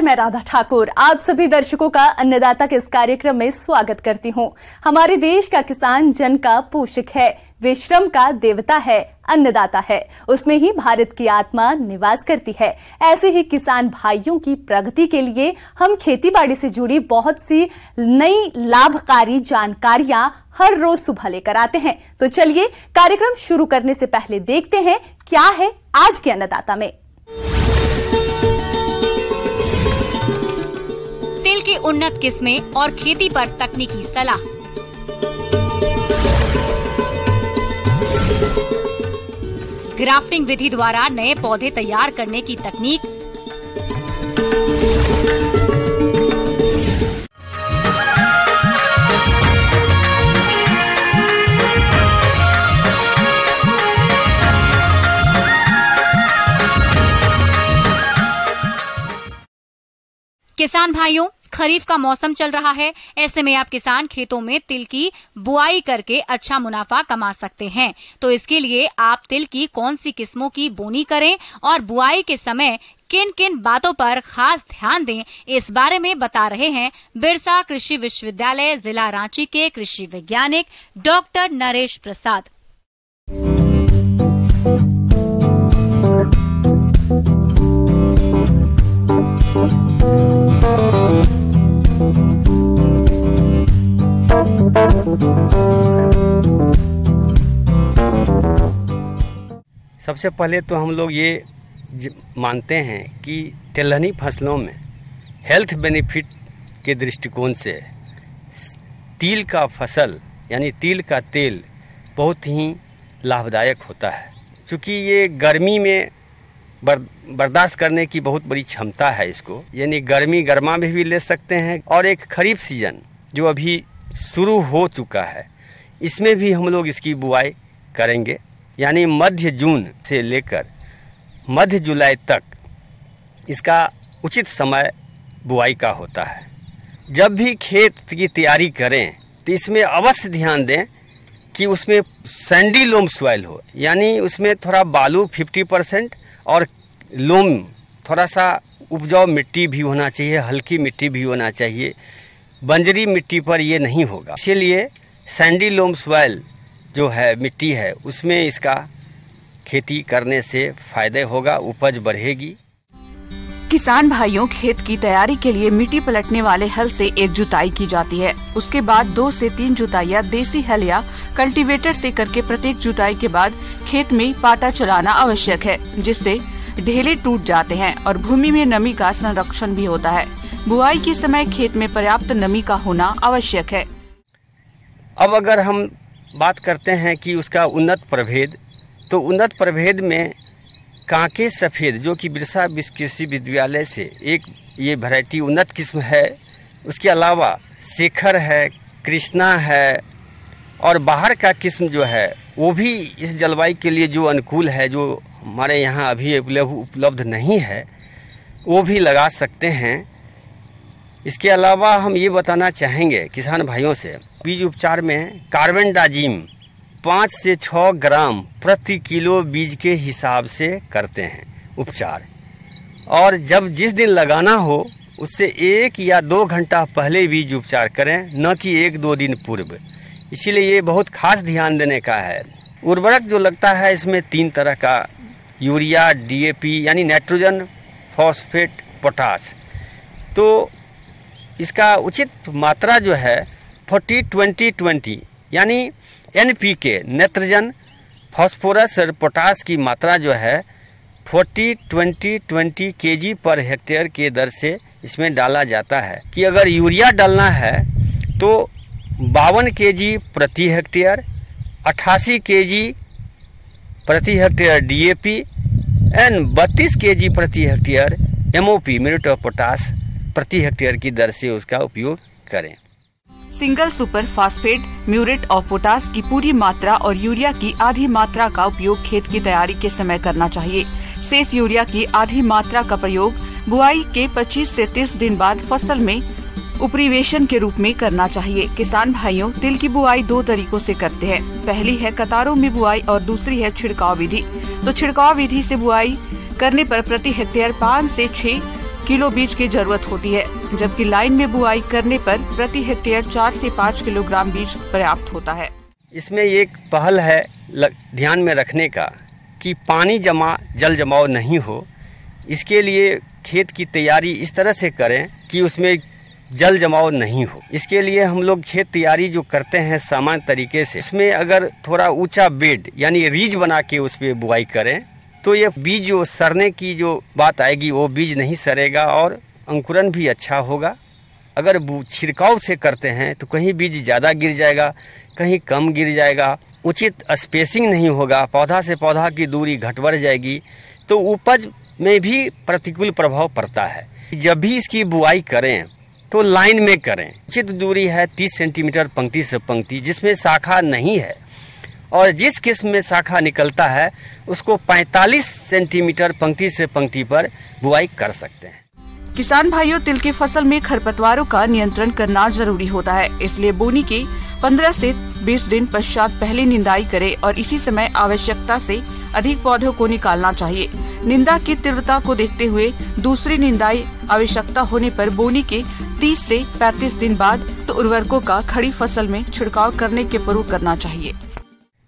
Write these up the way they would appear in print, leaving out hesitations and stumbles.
मैं राधा ठाकुर आप सभी दर्शकों का अन्नदाता के इस कार्यक्रम में स्वागत करती हूं। हमारे देश का किसान जन का पोषक है, वे श्रम का देवता है, अन्नदाता है, उसमें ही भारत की आत्मा निवास करती है। ऐसे ही किसान भाइयों की प्रगति के लिए हम खेतीबाड़ी से जुड़ी बहुत सी नई लाभकारी जानकारियां हर रोज सुबह लेकर आते हैं। तो चलिए कार्यक्रम शुरू करने से पहले देखते हैं क्या है आज के अन्नदाता में। तिल की उन्नत किस्में और खेती पर तकनीकी सलाह। ग्राफ्टिंग विधि द्वारा नए पौधे तैयार करने की तकनीक। किसान भाइयों, खरीफ का मौसम चल रहा है। ऐसे में आप किसान खेतों में तिल की बुआई करके अच्छा मुनाफा कमा सकते हैं। तो इसके लिए आप तिल की कौन सी किस्मों की बोनी करें और बुआई के समय किन किन बातों पर खास ध्यान दें, इस बारे में बता रहे हैं बिरसा कृषि विश्वविद्यालय जिला रांची के कृषि वैज्ञानिक डॉक्टर नरेश प्रसाद। सबसे पहले तो हम लोग ये मानते हैं कि तिलहनी फसलों में हेल्थ बेनिफिट के दृष्टिकोण से तिल का फसल यानी तिल का तेल बहुत ही लाभदायक होता है, क्योंकि ये गर्मी में बर्दाश्त करने की बहुत बड़ी क्षमता है इसको, यानी गर्मा में भी ले सकते हैं। और एक खरीफ सीजन जो अभी शुरू हो चुका है, इसमें भी हम लोग इसकी बुआई करेंगे, यानी मध्य जून से लेकर मध्य जुलाई तक इसका उचित समय बुआई का होता है। जब भी खेत की तैयारी करें तो इसमें अवश्य ध्यान दें कि उसमें सैंडी लोम सॉइल हो, यानी उसमें थोड़ा बालू 50% और लोम थोड़ा सा उपजाऊ मिट्टी भी होना चाहिए, हल्की मिट्टी भी होना चाहिए। बंजरी मिट्टी पर ये नहीं होगा, इसीलिए सैंडी लोम सॉइल जो है मिट्टी है उसमें इसका खेती करने से फायदे होगा, उपज बढ़ेगी। किसान भाइयों, खेत की तैयारी के लिए मिट्टी पलटने वाले हल से एक जुताई की जाती है। उसके बाद 2 से 3 जुताइयां देसी हल या कल्टीवेटर से करके प्रत्येक जुताई के बाद खेत में पाटा चलाना आवश्यक है, जिससे ढेले टूट जाते हैं और भूमि में नमी का संरक्षण भी होता है। बुआई के समय खेत में पर्याप्त नमी का होना आवश्यक है। अब अगर हम बात करते हैं कि उसका उन्नत प्रभेद, तो उन्नत प्रभेद में कांके सफ़ेद जो कि बिरसा कृषि विश्वविद्यालय से एक ये वैरायटी उन्नत किस्म है। उसके अलावा शेखर है, कृष्णा है, और बाहर का किस्म जो है वो भी इस जलवायु के लिए जो अनुकूल है, जो हमारे यहाँ अभी उपलब्ध नहीं है, वो भी लगा सकते हैं। इसके अलावा हम ये बताना चाहेंगे किसान भाइयों से, बीज उपचार में कार्बेंडाजिम 5 से 6 ग्राम प्रति किलो बीज के हिसाब से करते हैं उपचार, और जब जिस दिन लगाना हो उससे 1 या 2 घंटा पहले बीज उपचार करें, न कि 1-2 दिन पूर्व। इसीलिए ये बहुत खास ध्यान देने का है। उर्वरक जो लगता है इसमें 3 तरह का, यूरिया, DAP यानी नाइट्रोजन, फॉस्फेट, पोटास। तो इसका उचित मात्रा जो है 40-20-20 यानी NPK नाइट्रोजन, फास्फोरस और पोटास की मात्रा जो है 40-20-20 kg पर हेक्टेयर के दर से इसमें डाला जाता है। कि अगर यूरिया डालना है तो 52 kg प्रति हेक्टेयर, 88 kg प्रति हेक्टेयर DAP एंड 32 kg प्रति hectare MOP muriate of potash प्रति हेक्टेयर की दर से उसका उपयोग करें। Single super phosphate muriate of potash की पूरी मात्रा और यूरिया की आधी मात्रा का उपयोग खेत की तैयारी के समय करना चाहिए। शेष यूरिया की आधी मात्रा का प्रयोग बुआई के 25 से 30 दिन बाद फसल में उपरिवेशन के रूप में करना चाहिए। किसान भाइयों, तिल की बुआई 2 तरीकों से करते हैं। पहली है कतारों में बुआई और दूसरी है छिड़काव विधि। तो छिड़काव विधि से बुआई करने पर प्रति हेक्टेयर 5 से 6 किलो बीज की जरूरत होती है, जबकि लाइन में बुआई करने पर प्रति हेक्टेयर 4 से 5 किलोग्राम बीज पर्याप्त होता है। इसमें एक पहल है ध्यान में रखने का कि पानी जल जमाव नहीं हो। इसके लिए खेत की तैयारी इस तरह से करें कि उसमें जल जमाव नहीं हो। इसके लिए हम लोग खेत तैयारी जो करते हैं सामान्य तरीके से, इसमें अगर थोड़ा ऊंचा बेड यानी रीज बना के उस पर बुआई करें तो ये बीज जो सड़ने की जो बात आएगी वो बीज नहीं सड़ेगा और अंकुरन भी अच्छा होगा। अगर छिड़काव से करते हैं तो कहीं बीज ज़्यादा गिर जाएगा, कहीं कम गिर जाएगा, उचित स्पेसिंग नहीं होगा, पौधा से पौधा की दूरी घट बढ़ जाएगी, तो उपज में भी प्रतिकूल प्रभाव पड़ता है। जब भी इसकी बुआई करें तो लाइन में करें। उचित दूरी है 30 सेंटीमीटर पंक्ति से पंक्ति, जिसमें शाखा नहीं है, और जिस किस्म में शाखा निकलता है उसको 45 सेंटीमीटर पंक्ति से पंक्ति पर बुआई कर सकते हैं। किसान भाइयों, तिल की फसल में खरपतवारों का नियंत्रण करना जरूरी होता है, इसलिए बोनी के 15 से 20 दिन पश्चात पहले निंदाई करें और इसी समय आवश्यकता से अधिक पौधों को निकालना चाहिए। निंदा की तीव्रता को देखते हुए दूसरी निंदाई आवश्यकता होने पर बोनी के 30 से 35 दिन बाद तो उर्वरकों का खड़ी फसल में छिड़काव करने के पूर्व करना चाहिए।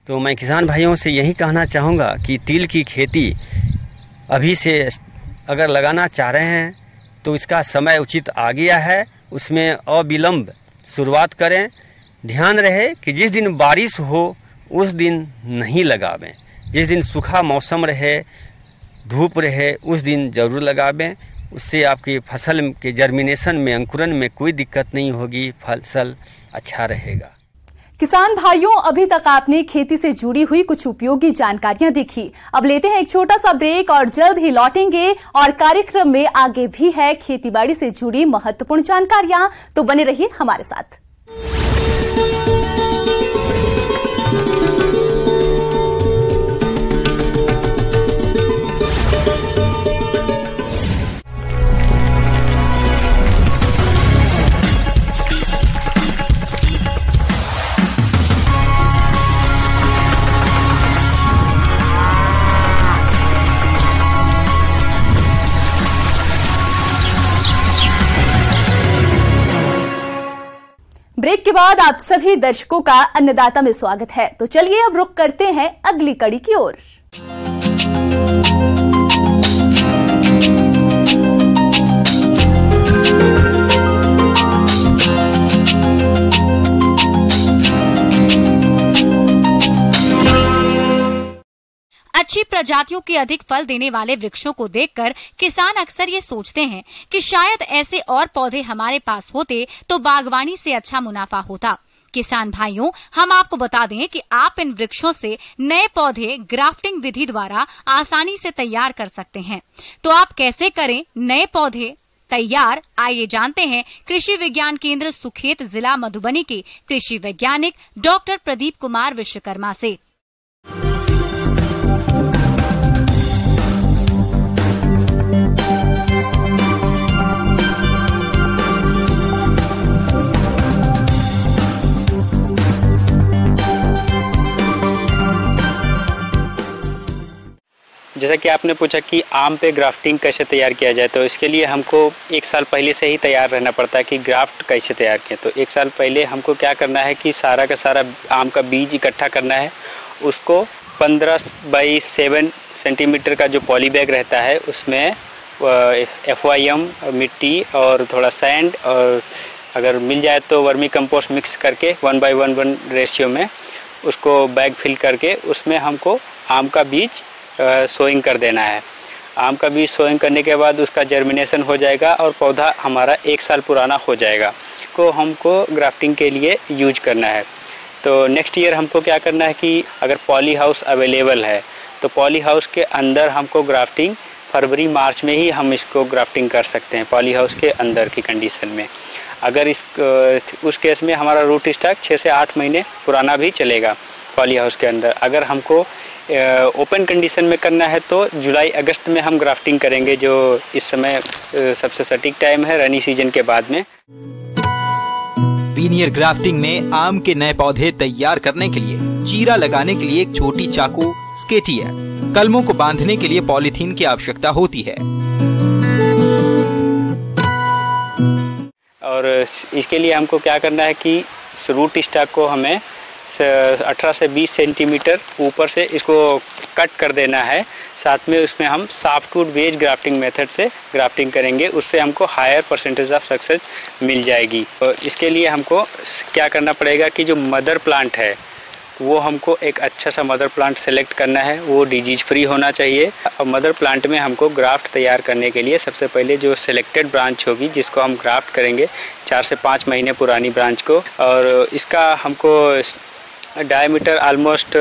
तो मैं किसान भाइयों से यही कहना चाहूँगा कि तिल की खेती अभी से अगर लगाना चाह रहे हैं तो इसका समय उचित आ गया है, उसमें अविलंब शुरुआत करें। ध्यान रहे कि जिस दिन बारिश हो उस दिन नहीं लगावें, जिस दिन सूखा मौसम रहे, धूप रहे, उस दिन ज़रूर लगावें। उससे आपकी फसल के जर्मिनेशन में, अंकुरन में कोई दिक्कत नहीं होगी, फसल अच्छा रहेगा। किसान भाइयों, अभी तक आपने खेती से जुड़ी हुई कुछ उपयोगी जानकारियां देखी। अब लेते हैं एक छोटा सा ब्रेक और जल्द ही लौटेंगे और कार्यक्रम में आगे भी है खेतीबाड़ी से जुड़ी महत्वपूर्ण जानकारियां, तो बने रहिए हमारे साथ। ब्रेक के बाद आप सभी दर्शकों का अन्नदाता में स्वागत है। तो चलिए अब रुख करते हैं अगली कड़ी की ओर। अच्छी प्रजातियों के अधिक फल देने वाले वृक्षों को देखकर किसान अक्सर ये सोचते हैं कि शायद ऐसे और पौधे हमारे पास होते तो बागवानी से अच्छा मुनाफा होता। किसान भाइयों, हम आपको बता दें कि आप इन वृक्षों से नए पौधे ग्राफ्टिंग विधि द्वारा आसानी से तैयार कर सकते हैं। तो आप कैसे करें नए पौधे तैयार, आइए जानते हैं कृषि विज्ञान केंद्र सुखेत जिला मधुबनी के कृषि वैज्ञानिक डॉक्टर प्रदीप कुमार विश्वकर्मा से। जैसा कि आपने पूछा कि आम पे ग्राफ्टिंग कैसे तैयार किया जाए, तो इसके लिए हमको 1 साल पहले से ही तैयार रहना पड़ता है कि ग्राफ्ट कैसे तैयार किया। तो 1 साल पहले हमको क्या करना है कि सारा का सारा आम का बीज इकट्ठा करना है। उसको 15 बाई 7 सेंटीमीटर का जो पॉली बैग रहता है उसमें FYM मिट्टी और थोड़ा सैंड और अगर मिल जाए तो वर्मी कंपोस्ट मिक्स करके 1:1 रेशियो में उसको बैग फिल करके उसमें हमको आम का बीज सोइंग कर देना है। आम का बीज सोइंग करने के बाद उसका जर्मिनेशन हो जाएगा और पौधा हमारा 1 साल पुराना हो जाएगा, को हमको ग्राफ्टिंग के लिए यूज करना है। तो नेक्स्ट ईयर हमको क्या करना है कि अगर पॉली हाउस अवेलेबल है तो पॉली हाउस के अंदर हमको ग्राफ्टिंग फरवरी मार्च में ही हम इसको ग्राफ्टिंग कर सकते हैं, पॉली हाउस के अंदर की कंडीशन में। अगर उस केस में हमारा रूट स्टॉक 6 से 8 महीने पुराना भी चलेगा पॉली हाउस के अंदर। अगर हमको ओपन कंडीशन में करना है तो जुलाई अगस्त में हम ग्राफ्टिंग करेंगे, जो इस समय सबसे सटीक टाइम है रेनी सीजन के बाद में। वीनियर ग्राफ्टिंग में आम के नए पौधे तैयार करने के लिए चीरा लगाने के लिए एक छोटी चाकू स्केटी है। कलमों को बांधने के लिए पॉलीथीन की आवश्यकता होती है। और इसके लिए हमको क्या करना है कि रूट स्टॉक को हमें 18 से 20 सेंटीमीटर ऊपर से इसको कट कर देना है। साथ में उसमें हम सॉफ्टवुड वेज ग्राफ्टिंग मेथड से ग्राफ्टिंग करेंगे, उससे हमको हायर परसेंटेज ऑफ सक्सेस मिल जाएगी। और इसके लिए हमको क्या करना पड़ेगा कि जो मदर प्लांट है वो हमको एक अच्छा सा मदर प्लांट सेलेक्ट करना है, वो डिजीज फ्री होना चाहिए। और मदर प्लांट में हमको ग्राफ्ट तैयार करने के लिए सबसे पहले जो सिलेक्टेड ब्रांच होगी जिसको हम ग्राफ्ट करेंगे 4 से 5 महीने पुरानी ब्रांच को, और इसका हमको डायमीटर ऑलमोस्ट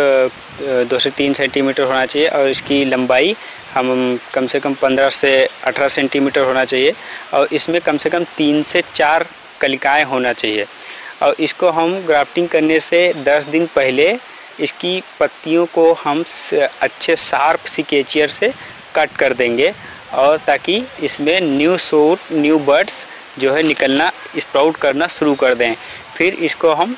2 से 3 सेंटीमीटर होना चाहिए और इसकी लंबाई हम कम से कम 15 से 18 सेंटीमीटर होना चाहिए और इसमें कम से कम 3 से 4 कलिकाएँ होना चाहिए। और इसको हम ग्राफ्टिंग करने से 10 दिन पहले इसकी पत्तियों को हम अच्छे शार्प सिकेचियर से कट कर देंगे, और ताकि इसमें न्यू शूट, न्यू बड्स जो है निकलना, स्प्राउट करना शुरू कर दें। फिर इसको हम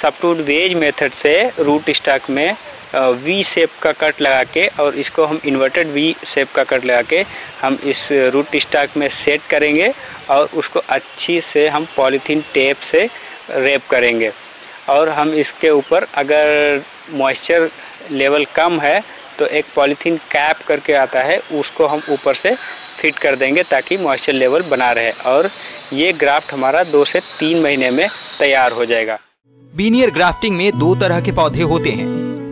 सॉफ्टवुड वेज मेथड से रूट स्टॉक में वी शेप का कट लगा के, और इसको हम इन्वर्टेड वी शेप का कट लगा के हम इस रूट स्टॉक में सेट करेंगे और उसको अच्छी से हम पॉलीथीन टेप से रैप करेंगे। और हम इसके ऊपर अगर मॉइस्चर लेवल कम है तो एक पॉलीथीन कैप करके आता है, उसको हम ऊपर से फिट कर देंगे ताकि मॉइस्चर लेवल बना रहे, और ये ग्राफ्ट हमारा 2 से 3 महीने में तैयार हो जाएगा। बीनियर ग्राफ्टिंग में 2 तरह के पौधे होते हैं।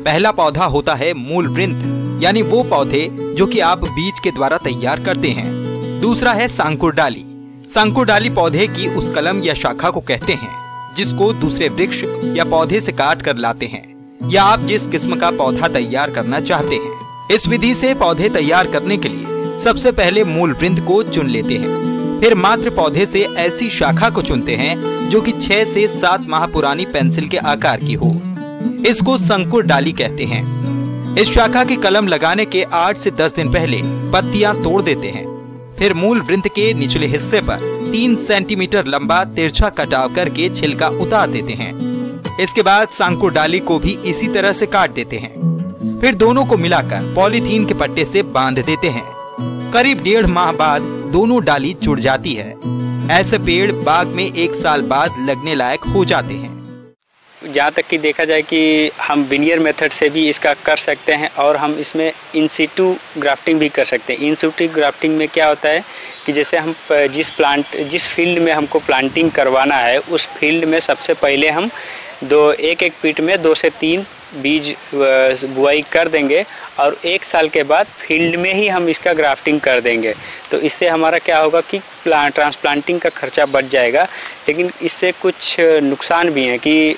पहला पौधा होता है मूल वृंत, यानी वो पौधे जो कि आप बीज के द्वारा तैयार करते हैं। दूसरा है सांकुर डाली। सांकुर डाली पौधे की उस कलम या शाखा को कहते हैं जिसको दूसरे वृक्ष या पौधे से काट कर लाते हैं, या आप जिस किस्म का पौधा तैयार करना चाहते हैं। इस विधि से पौधे तैयार करने के लिए सबसे पहले मूल वृंत को चुन लेते हैं, फिर मात्र पौधे से ऐसी शाखा को चुनते हैं जो कि 6 से 7 माह पुरानी पेंसिल के आकार की हो। इसको संकुर डाली कहते हैं। इस शाखा की कलम लगाने के 8 से 10 दिन पहले पत्तियां तोड़ देते हैं। फिर मूल वृंत के निचले हिस्से पर 3 सेंटीमीटर लंबा तिरछा कटाव करके छिलका उतार देते हैं। इसके बाद सांकुर डाली को भी इसी तरह से काट देते हैं। फिर दोनों को मिलाकर पॉलीथीन के पट्टे से बांध देते हैं। करीब 1.5 माह बाद दोनों डाली जुड़ जाती है। ऐसे पेड़ बाग में 1 साल बाद लगने लायक हो जाते हैं। जहाँ तक कि देखा जाए कि हम बीनियर मेथड से भी इसका कर सकते हैं और हम इसमें इन सिटू ग्राफ्टिंग भी कर सकते हैं। इन सिटू ग्राफ्टिंग में क्या होता है कि जैसे हम जिस फील्ड में हमको प्लांटिंग करवाना है उस फील्ड में सबसे पहले हम एक फीट में 2 से 3 बीज बुआई कर देंगे और 1 साल के बाद फील्ड में ही हम इसका ग्राफ्टिंग कर देंगे। तो इससे हमारा क्या होगा कि ट्रांसप्लांटिंग का खर्चा बच जाएगा। लेकिन इससे कुछ नुकसान भी हैं कि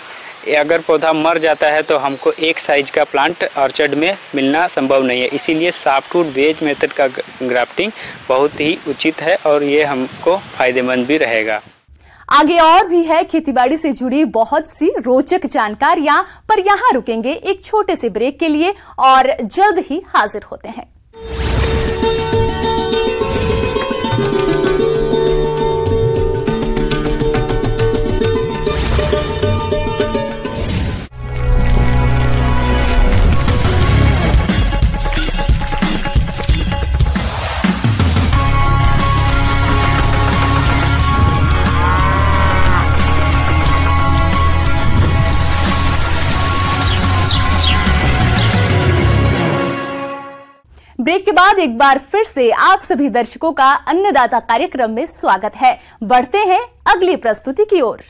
अगर पौधा मर जाता है तो हमको एक साइज का प्लांट ऑर्चर्ड में मिलना संभव नहीं है। इसीलिए सॉफ्टवुड वेज मेथड का ग्राफ्टिंग बहुत ही उचित है और ये हमको फायदेमंद भी रहेगा। आगे और भी है खेतीबाड़ी से जुड़ी बहुत सी रोचक जानकारियां, पर यहां रुकेंगे एक छोटे से ब्रेक के लिए और जल्द ही हाजिर होते हैं। ब्रेक के बाद एक बार फिर से आप सभी दर्शकों का अन्नदाता कार्यक्रम में स्वागत है। बढ़ते हैं अगली प्रस्तुति की ओर।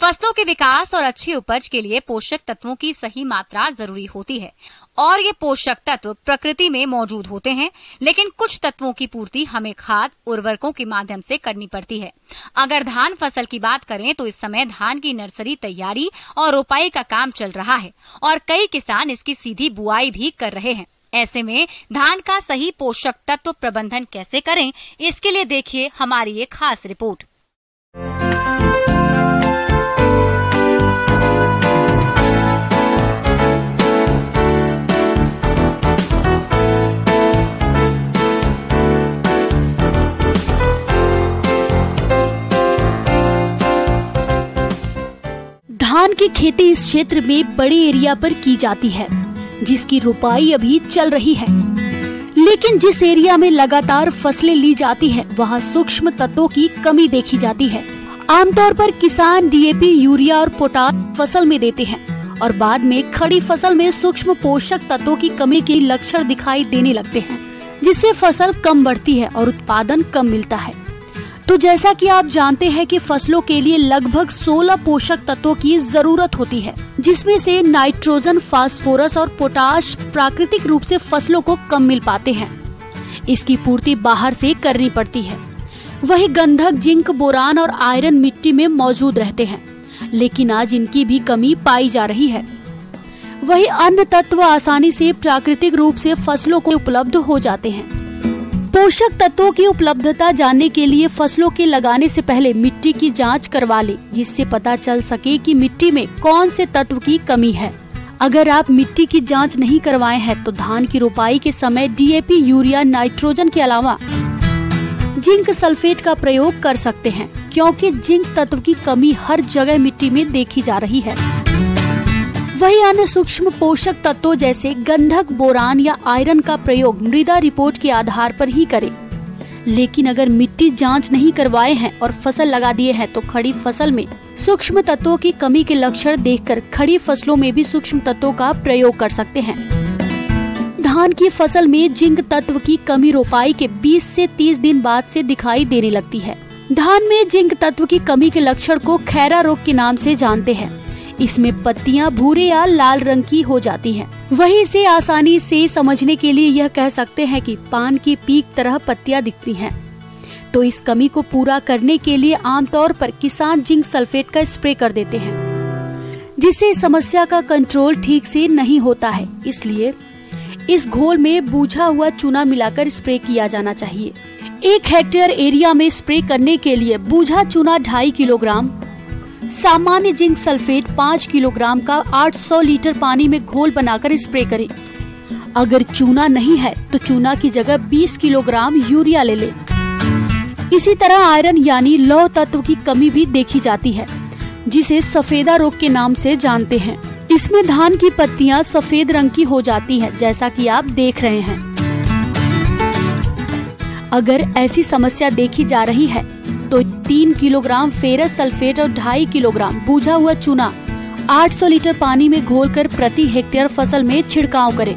फसलों के विकास और अच्छी उपज के लिए पोषक तत्वों की सही मात्रा जरूरी होती है और ये पोषक तत्व प्रकृति में मौजूद होते हैं, लेकिन कुछ तत्वों की पूर्ति हमें खाद उर्वरकों के माध्यम से करनी पड़ती है। अगर धान फसल की बात करें तो इस समय धान की नर्सरी तैयारी और रोपाई का काम चल रहा है और कई किसान इसकी सीधी बुआई भी कर रहे हैं। ऐसे में धान का सही पोषक तत्व प्रबंधन कैसे करें, इसके लिए देखिए हमारी ये खास रिपोर्ट। की खेती इस क्षेत्र में बड़े एरिया पर की जाती है, जिसकी रुपाई अभी चल रही है। लेकिन जिस एरिया में लगातार फसलें ली जाती है, वहाँ सूक्ष्म तत्वों की कमी देखी जाती है। आमतौर पर किसान डीएपी, यूरिया और पोटाश फसल में देते हैं और बाद में खड़ी फसल में सूक्ष्म पोषक तत्वों की कमी के लक्षण दिखाई देने लगते हैं, जिससे फसल कम बढ़ती है और उत्पादन कम मिलता है। तो जैसा कि आप जानते हैं कि फसलों के लिए लगभग 16 पोषक तत्वों की जरूरत होती है, जिसमें से नाइट्रोजन, फास्फोरस और पोटाश प्राकृतिक रूप से फसलों को कम मिल पाते हैं। इसकी पूर्ति बाहर से करनी पड़ती है। वही गंधक, जिंक, बोरान और आयरन मिट्टी में मौजूद रहते हैं, लेकिन आज इनकी भी कमी पाई जा रही है। वही अन्य तत्व आसानी से प्राकृतिक रूप से फसलों को उपलब्ध हो जाते हैं। पोषक तत्वों की उपलब्धता जानने के लिए फसलों के लगाने से पहले मिट्टी की जांच करवा ले, जिससे पता चल सके कि मिट्टी में कौन से तत्व की कमी है। अगर आप मिट्टी की जांच नहीं करवाए हैं तो धान की रोपाई के समय डीएपी, यूरिया, नाइट्रोजन के अलावा जिंक सल्फेट का प्रयोग कर सकते हैं, क्योंकि जिंक तत्व की कमी हर जगह मिट्टी में देखी जा रही है। वही अन्य सूक्ष्म पोषक तत्वों जैसे गंधक, बोरान या आयरन का प्रयोग मृदा रिपोर्ट के आधार पर ही करें। लेकिन अगर मिट्टी जांच नहीं करवाए हैं और फसल लगा दिए हैं तो खड़ी फसल में सूक्ष्म तत्वों की कमी के लक्षण देखकर खड़ी फसलों में भी सूक्ष्म तत्वों का प्रयोग कर सकते हैं। धान की फसल में जिंक तत्व की कमी रोपाई के 20 से 30 दिन बाद से दिखाई देने लगती है। धान में जिंक तत्व की कमी के लक्षण को खैरा रोग के नाम से जानते हैं। इसमें पत्तियां भूरे या लाल रंग की हो जाती हैं। वहीं इसे आसानी से समझने के लिए यह कह सकते हैं कि पान की पीक तरह पत्तियां दिखती हैं। तो इस कमी को पूरा करने के लिए आमतौर पर किसान जिंक सल्फेट का स्प्रे कर देते हैं, जिससे समस्या का कंट्रोल ठीक से नहीं होता है। इसलिए इस घोल में बूझा हुआ चूना मिलाकर स्प्रे किया जाना चाहिए। 1 हेक्टेयर एरिया में स्प्रे करने के लिए बूझा चूना 2.5 किलोग्राम, सामान्य जिंक सल्फेट 5 किलोग्राम का 800 लीटर पानी में घोल बनाकर स्प्रे करें। अगर चूना नहीं है तो चूना की जगह 20 किलोग्राम यूरिया ले लें। इसी तरह आयरन यानी लौह तत्व की कमी भी देखी जाती है, जिसे सफेदा रोग के नाम से जानते हैं। इसमें धान की पत्तियां सफेद रंग की हो जाती हैं, जैसा कि आप देख रहे हैं। अगर ऐसी समस्या देखी जा रही है तो 3 किलोग्राम फेरस सल्फेट और 2.5 किलोग्राम बूझा हुआ चूना 800 लीटर पानी में घोलकर प्रति हेक्टेयर फसल में छिड़काव करें।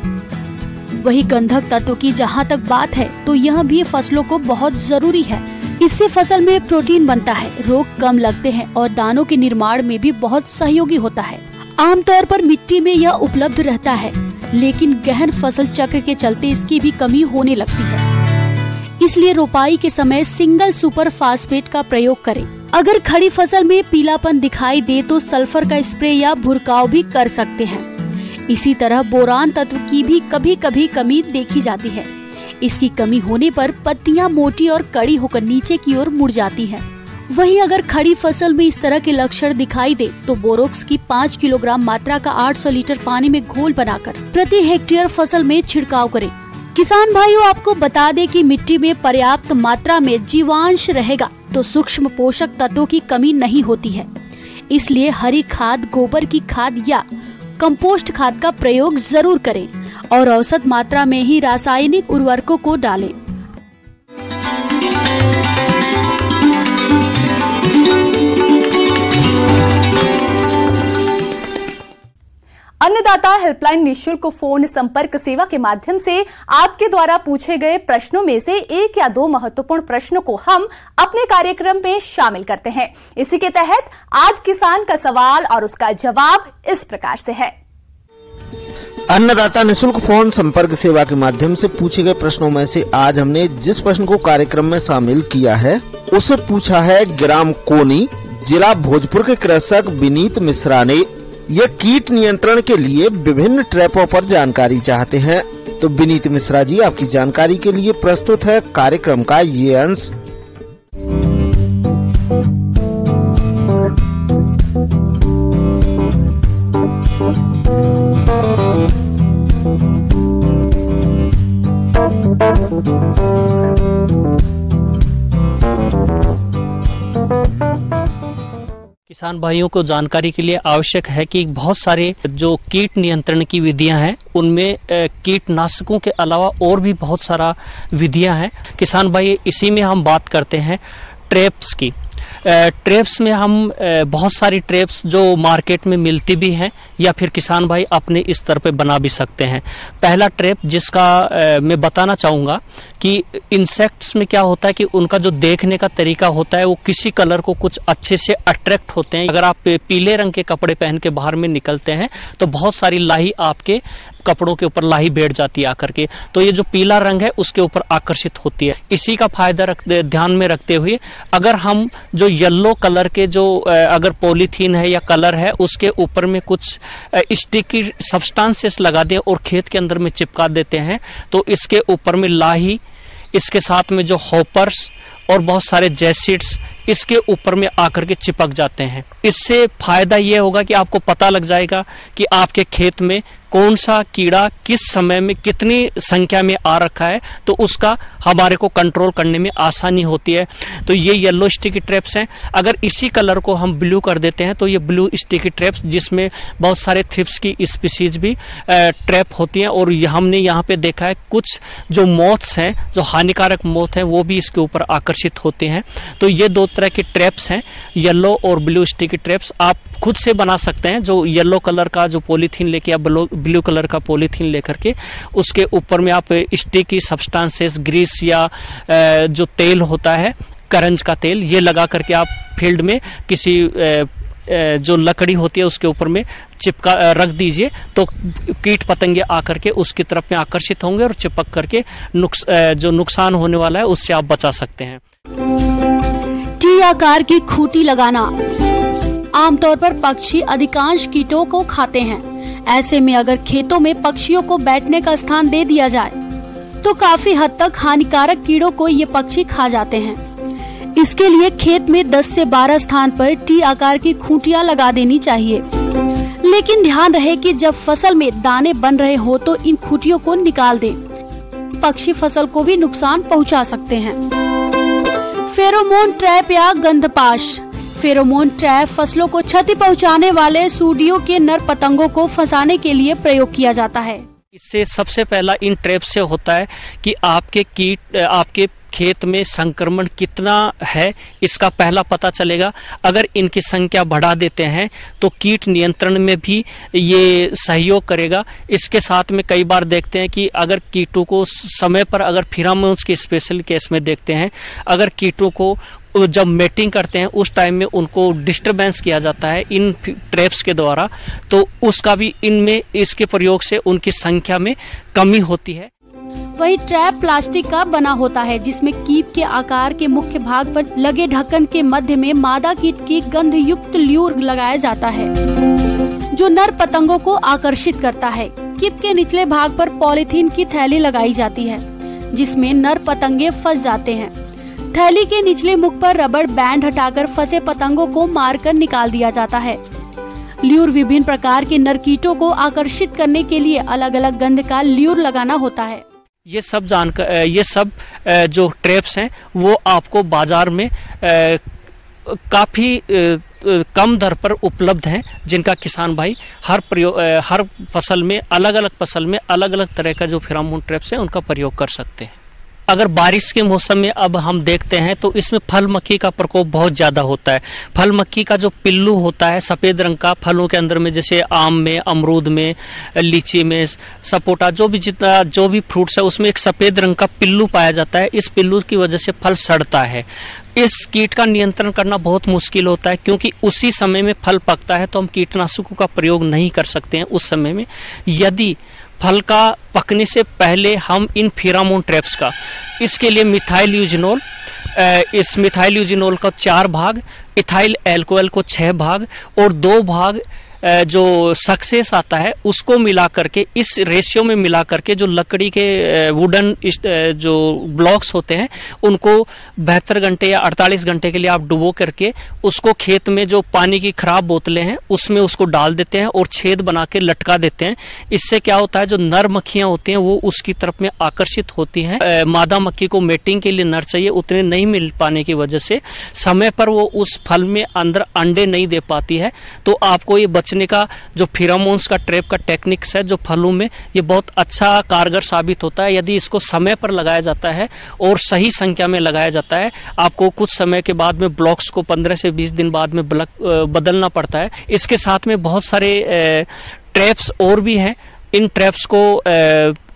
वही गंधक तत्व की जहाँ तक बात है तो यह भी फसलों को बहुत जरूरी है। इससे फसल में प्रोटीन बनता है, रोग कम लगते हैं और दानों के निर्माण में भी बहुत सहयोगी होता है। आमतौर पर मिट्टी में यह उपलब्ध रहता है, लेकिन गहन फसल चक्र के चलते इसकी भी कमी होने लगती है। इसलिए रोपाई के समय सिंगल सुपर फास्फेट का प्रयोग करें। अगर खड़ी फसल में पीलापन दिखाई दे तो सल्फर का स्प्रे या भुरकाव भी कर सकते हैं। इसी तरह बोरान तत्व की भी कभी कभी कमी देखी जाती है। इसकी कमी होने पर पत्तियां मोटी और कड़ी होकर नीचे की ओर मुड़ जाती हैं। वहीं अगर खड़ी फसल में इस तरह के लक्षण दिखाई दे तो बोरोक्स की 5 किलोग्राम मात्रा का 800 लीटर पानी में घोल बनाकर प्रति हेक्टेयर फसल में छिड़काव करें। किसान भाइयों, आपको बता दें कि मिट्टी में पर्याप्त मात्रा में जीवांश रहेगा तो सूक्ष्म पोषक तत्वों की कमी नहीं होती है। इसलिए हरी खाद, गोबर की खाद या कंपोस्ट खाद का प्रयोग जरूर करें और औसत मात्रा में ही रासायनिक उर्वरकों को डालें। अन्नदाता हेल्पलाइन निःशुल्क फोन संपर्क सेवा के माध्यम से आपके द्वारा पूछे गए प्रश्नों में से 1 या 2 महत्वपूर्ण प्रश्नों को हम अपने कार्यक्रम में शामिल करते हैं। इसी के तहत आज किसान का सवाल और उसका जवाब इस प्रकार से है। अन्नदाता निःशुल्क फोन संपर्क सेवा के माध्यम से पूछे गए प्रश्नों में से आज हमने जिस प्रश्न को कार्यक्रम में शामिल किया है उसे पूछा है ग्राम कोनी, जिला भोजपुर के कृषक विनीत मिश्रा ने। ये कीट नियंत्रण के लिए विभिन्न ट्रैपों पर जानकारी चाहते हैं। तो विनीत मिश्रा जी, आपकी जानकारी के लिए प्रस्तुत है कार्यक्रम का ये अंश। किसान भाइयों को जानकारी के लिए आवश्यक है कि बहुत सारे जो कीट नियंत्रण की विधियां हैं उनमें कीटनाशकों के अलावा और भी बहुत सारा विधियां हैं। किसान भाई इसी में हम बात करते हैं ट्रैप्स की। ट्रैप्स में हम बहुत सारी ट्रैप्स जो मार्केट में मिलती भी हैं या फिर किसान भाई अपने स्तर पे बना भी सकते हैं। पहला ट्रैप जिसका मैं बताना चाहूँगा कि इंसेक्ट्स में क्या होता है कि उनका जो देखने का तरीका होता है वो किसी कलर को कुछ अच्छे से अट्रैक्ट होते हैं। अगर आप पीले रंग के कपड़े पहन के बाहर में निकलते हैं तो बहुत सारी लाही आपके कपड़ों के ऊपर लाही बैठ जाती है आकर के, तो ये जो पीला रंग है उसके ऊपर आकर्षित होती है। इसी का फायदा ध्यान में रखते हुए अगर हम जो येलो कलर के जो अगर पॉलीथीन है या कलर है उसके ऊपर में कुछ स्टिकी सब्सटेंसेस लगा दें और खेत के अंदर में चिपका देते हैं तो इसके ऊपर में लाही, इसके साथ में जो हॉपर्स और बहुत सारे जैसिड्स इसके ऊपर में आकर के चिपक जाते हैं। इससे फायदा ये होगा कि आपको पता लग जाएगा कि आपके खेत में कौन सा कीड़ा किस समय में कितनी संख्या में आ रखा है, तो उसका हमारे को कंट्रोल करने में आसानी होती है। तो ये येलो स्टिकी ट्रैप्स हैं। अगर इसी कलर को हम ब्लू कर देते हैं तो ये ब्लू स्टिकी ट्रैप्स जिसमें बहुत सारे थ्रिप्स की स्पीसीज भी ट्रैप होती हैं। और हमने यहाँ पे देखा है कुछ जो मॉथ्स हैं, जो हानिकारक मॉथ हैं, वो भी इसके ऊपर आकर्षित होते हैं। तो ये दो तरह के ट्रैप्स हैं, येलो और ब्लू स्टिकी ट्रैप्स। आप खुद से बना सकते हैं। जो येलो कलर का जो पॉलीथीन लेके या ब्लू कलर का पॉलीथीन लेकर के उसके ऊपर में आप स्टिकी सब्सटेंसेस, ग्रीस या जो तेल होता है करंज का तेल, ये लगा करके आप फील्ड में किसी जो लकड़ी होती है उसके ऊपर में चिपका रख दीजिए तो कीट पतंगे आकर के उसकी तरफ में आकर्षित होंगे और चिपक करके जो नुकसान होने वाला है उससे आप बचा सकते हैं। टी आकार की खूंटी लगाना। आमतौर पर पक्षी अधिकांश कीटों को खाते हैं। ऐसे में अगर खेतों में पक्षियों को बैठने का स्थान दे दिया जाए तो काफी हद तक हानिकारक कीड़ों को ये पक्षी खा जाते हैं। इसके लिए खेत में 10 से 12 स्थान पर टी आकार की खूंटियां लगा देनी चाहिए। लेकिन ध्यान रहे कि जब फसल में दाने बन रहे हो तो इन खूंटियों को निकाल दें। पक्षी फसल को भी नुकसान पहुंचा सकते हैं। फेरोमोन ट्रैप या गंधपाश। फेरोमोन ट्रैप फसलों को क्षति पहुंचाने वाले सूडियों के नर पतंगों को फंसाने के लिए प्रयोग किया जाता है। इससे सबसे पहला इन ट्रैप से होता है कि आपके खेत में संक्रमण कितना है इसका पहला पता चलेगा। अगर इनकी संख्या बढ़ा देते हैं तो कीट नियंत्रण में भी ये सहयोग करेगा। इसके साथ में कई बार देखते हैं कि अगर कीटों को समय पर, अगर फेरोमोन्स के स्पेशल केस में देखते हैं, अगर कीटों को जब मेटिंग करते हैं उस टाइम में उनको डिस्टरबेंस किया जाता है इन ट्रैप्स के द्वारा, तो उसका भी इनमें इसके प्रयोग से उनकी संख्या में कमी होती है। वही ट्रैप प्लास्टिक का बना होता है जिसमें कीप के आकार के मुख्य भाग पर लगे ढक्कन के मध्य में मादा कीट की गंध युक्त ल्यूर लगाया जाता है जो नर पतंगों को आकर्षित करता है। कीप के निचले भाग पर पॉलीथीन की थैली लगाई जाती है जिसमें नर पतंगे फंस जाते हैं। थैली के निचले मुख पर रबड़ बैंड हटाकर फंसे पतंगों को मारकर निकाल दिया जाता है। ल्यूर विभिन्न प्रकार के नर कीटों को आकर्षित करने के लिए अलग अलग गंध का ल्यूर लगाना होता है। ये सब जो ट्रैप्स हैं वो आपको बाजार में काफी कम दर पर उपलब्ध हैं, जिनका किसान भाई हर फसल में अलग अलग तरह का जो फेरोमोन ट्रैप्स हैं उनका प्रयोग कर सकते हैं। अगर बारिश के मौसम में अब हम देखते हैं तो इसमें फल मक्खी का प्रकोप बहुत ज़्यादा होता है। फल मक्खी का जो पिल्लू होता है सफ़ेद रंग का, फलों के अंदर में जैसे आम में, अमरूद में, लीची में, सपोटा, जो भी फ्रूट्स है उसमें एक सफ़ेद रंग का पिल्लू पाया जाता है। इस पिल्लू की वजह से फल सड़ता है। इस कीट का नियंत्रण करना बहुत मुश्किल होता है क्योंकि उसी समय में फल पकता है तो हम कीटनाशकों का प्रयोग नहीं कर सकते हैं उस समय में। यदि फल का पकने से पहले हम इन फेरोमोन ट्रैप्स का, इसके लिए मिथाइल यूजिनोल, इस मिथाइल यूजिनोल का 4 भाग, इथाइल एल्कोहल को 6 भाग और 2 भाग जो सक्सेस आता है उसको मिला करके, इस रेशियो में मिला करके जो लकड़ी के वुडन जो ब्लॉक्स होते हैं उनको 72 घंटे या 48 घंटे के लिए आप डुबो करके उसको खेत में जो पानी की खराब बोतलें हैं उसमें उसको डाल देते हैं और छेद बना के लटका देते हैं। इससे क्या होता है, जो नर मक्खियां होती हैं वो उसकी तरफ में आकर्षित होती हैं। मादा मक्खी को मेटिंग के लिए नर चाहिए, उतने नहीं मिल पाने की वजह से समय पर वो उस फल में अंदर अंडे नहीं दे पाती है। तो आपको ये बचने का जो फेरोमोन्स का ट्रैप का टेक्निक्स है जो फलों में, ये बहुत अच्छा कारगर साबित होता है यदि इसको समय पर लगाया जाता है और सही संख्या में लगाया जाता है। आपको कुछ समय के बाद में ब्लॉक्स को 15 से 20 दिन बाद में बदलना पड़ता है। इसके साथ में बहुत सारे ट्रैप्स और भी हैं। इन ट्रैप्स को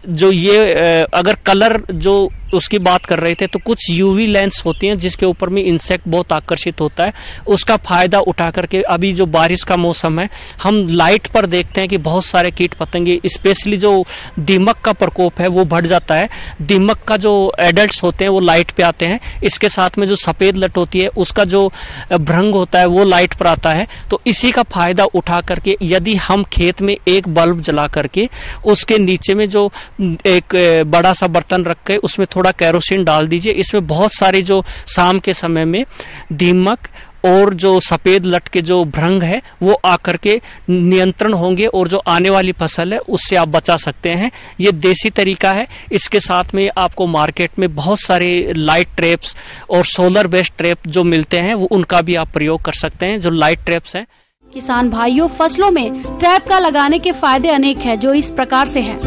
जो ये अगर कलर जो उसकी बात कर रहे थे, तो कुछ यूवी लेंस होती हैं जिसके ऊपर में इंसेक्ट बहुत आकर्षित होता है, उसका फायदा उठा करके अभी जो बारिश का मौसम है हम लाइट पर देखते हैं कि बहुत सारे कीट पतंगे, स्पेशली जो दीमक का प्रकोप है वो बढ़ जाता है। दीमक का जो एडल्ट्स होते हैं वो लाइट पे आते हैं, इसके साथ में जो सफ़ेद लट होती है उसका जो भ्रंग होता है वो लाइट पर आता है। तो इसी का फायदा उठा करके यदि हम खेत में एक बल्ब जला करके उसके नीचे में जो एक बड़ा सा बर्तन रख के उसमें थोड़ा केरोसिन डाल दीजिए, इसमें बहुत सारी जो शाम के समय में दीमक और जो सफेद लट के जो भ्रंग है वो आकर के नियंत्रण होंगे और जो आने वाली फसल है उससे आप बचा सकते हैं। ये देसी तरीका है। इसके साथ में आपको मार्केट में बहुत सारे लाइट ट्रैप्स और सोलर बेस्ड ट्रैप जो मिलते हैं वो उनका भी आप प्रयोग कर सकते हैं, जो लाइट ट्रैप्स हैं। किसान भाइयों, फसलों में ट्रैप का लगाने के फायदे अनेक हैं, जो इस प्रकार से हैं।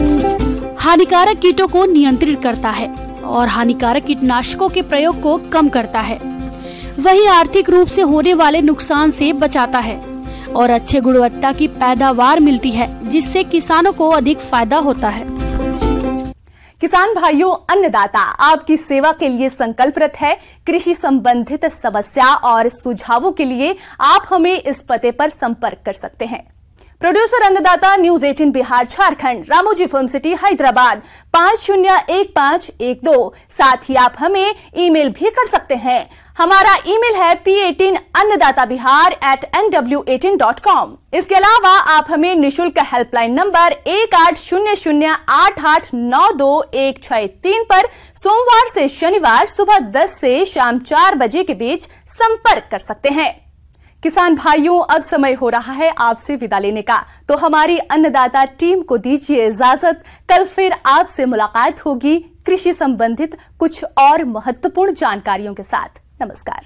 हानिकारक कीटों को नियंत्रित करता है और हानिकारक कीटनाशकों के प्रयोग को कम करता है। वहीं आर्थिक रूप से होने वाले नुकसान से बचाता है और अच्छे गुणवत्ता की पैदावार मिलती है, जिससे किसानों को अधिक फायदा होता है। किसान भाइयों, अन्नदाता आपकी सेवा के लिए संकल्परत है। कृषि संबंधित समस्या और सुझावों के लिए आप हमें इस पते पर संपर्क कर सकते हैं। प्रोड्यूसर अन्नदाता, news 18 Bihar Jharkhand, Ramoji film city Hyderabad 501512। साथ ही आप हमें ईमेल भी कर सकते हैं। हमारा ईमेल है p18annadatabihar@nw18.com। इसके अलावा आप हमें निशुल्क हेल्पलाइन नंबर 180088922163 पर सोमवार से शनिवार सुबह 10 से शाम 4 बजे के बीच संपर्क कर सकते हैं। किसान भाइयों, अब समय हो रहा है आपसे विदा लेने का, तो हमारी अन्नदाता टीम को दीजिए इजाजत। कल फिर आपसे मुलाकात होगी कृषि संबंधित कुछ और महत्वपूर्ण जानकारियों के साथ। नमस्कार।